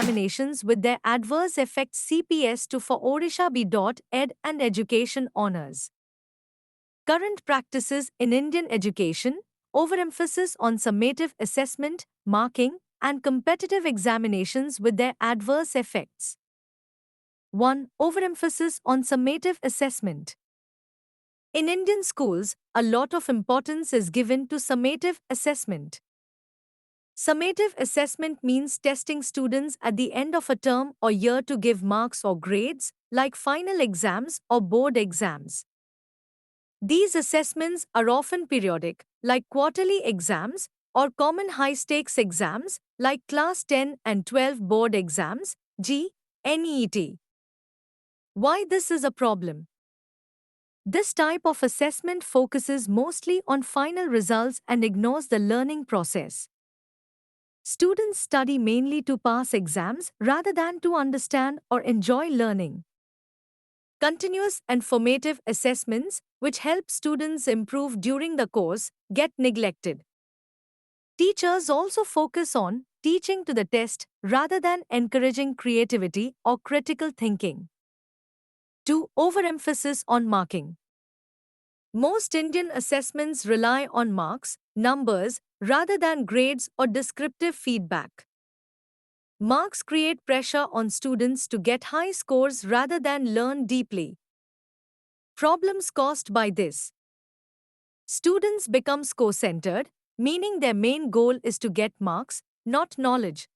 examinations with their adverse effects CPS to for Odisha B.Ed and Education Honours. Current practices in Indian education, overemphasis on summative assessment, marking, and competitive examinations with their adverse effects. 1. Overemphasis on summative assessment. In Indian schools, a lot of importance is given to summative assessment. Summative assessment means testing students at the end of a term or year to give marks or grades, like final exams or board exams. These assessments are often periodic, like quarterly exams, or common high-stakes exams, like Class 10 and 12 board exams, NEET. Why this is a problem? This type of assessment focuses mostly on final results and ignores the learning process. Students study mainly to pass exams rather than to understand or enjoy learning. Continuous and formative assessments, which help students improve during the course, get neglected. Teachers also focus on teaching to the test rather than encouraging creativity or critical thinking. 2. Overemphasis on marking. Most Indian assessments rely on marks, numbers, rather than grades or descriptive feedback. Marks create pressure on students to get high scores rather than learn deeply. Problems caused by this. Students become score-centered, meaning their main goal is to get marks, not knowledge.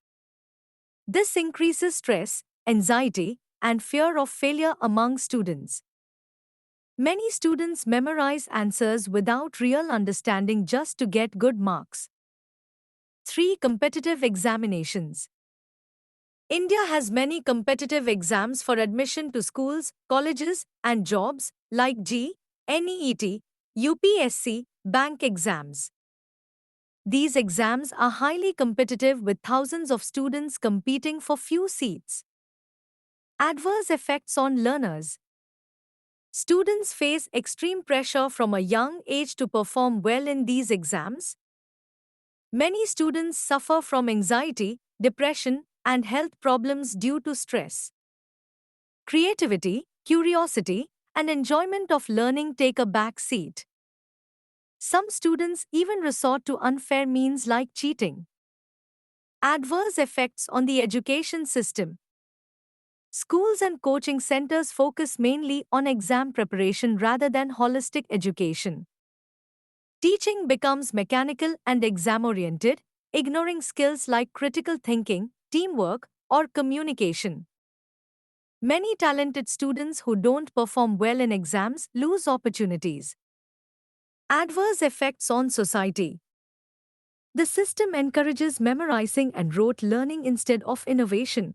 This increases stress, anxiety, and fear of failure among students. Many students memorize answers without real understanding just to get good marks. 3. Competitive examinations. India has many competitive exams for admission to schools, colleges, and jobs, like NEET, UPSC, bank exams. These exams are highly competitive with thousands of students competing for few seats. Adverse effects on learners. Students face extreme pressure from a young age to perform well in these exams. Many students suffer from anxiety, depression, and health problems due to stress. Creativity, curiosity, and enjoyment of learning take a back seat. Some students even resort to unfair means like cheating. Adverse effects on the education system. Schools and coaching centers focus mainly on exam preparation rather than holistic education. Teaching becomes mechanical and exam-oriented, ignoring skills like critical thinking, teamwork, or communication. Many talented students who don't perform well in exams lose opportunities. Adverse effects on society. The system encourages memorizing and rote learning instead of innovation.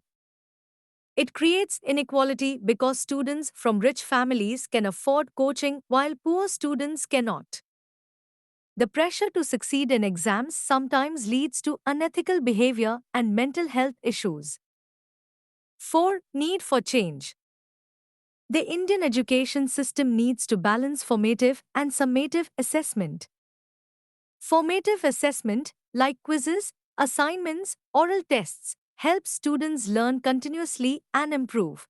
It creates inequality because students from rich families can afford coaching while poor students cannot. The pressure to succeed in exams sometimes leads to unethical behavior and mental health issues. 4. Need for change. The Indian education system needs to balance formative and summative assessment. Formative assessment, like quizzes, assignments, oral tests, helps students learn continuously and improve.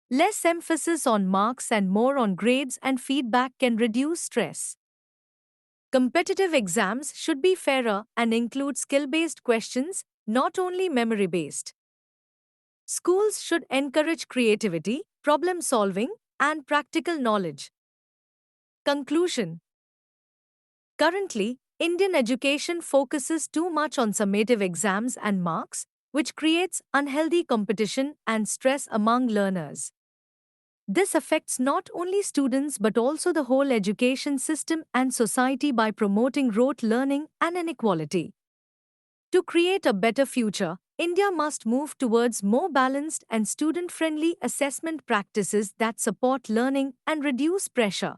Less emphasis on marks and more on grades and feedback can reduce stress. Competitive exams should be fairer and include skill-based questions, not only memory-based. Schools should encourage creativity, problem-solving, and practical knowledge. Conclusion. Currently, Indian education focuses too much on summative exams and marks, which creates unhealthy competition and stress among learners. This affects not only students but also the whole education system and society by promoting rote learning and inequality. To create a better future, India must move towards more balanced and student-friendly assessment practices that support learning and reduce pressure.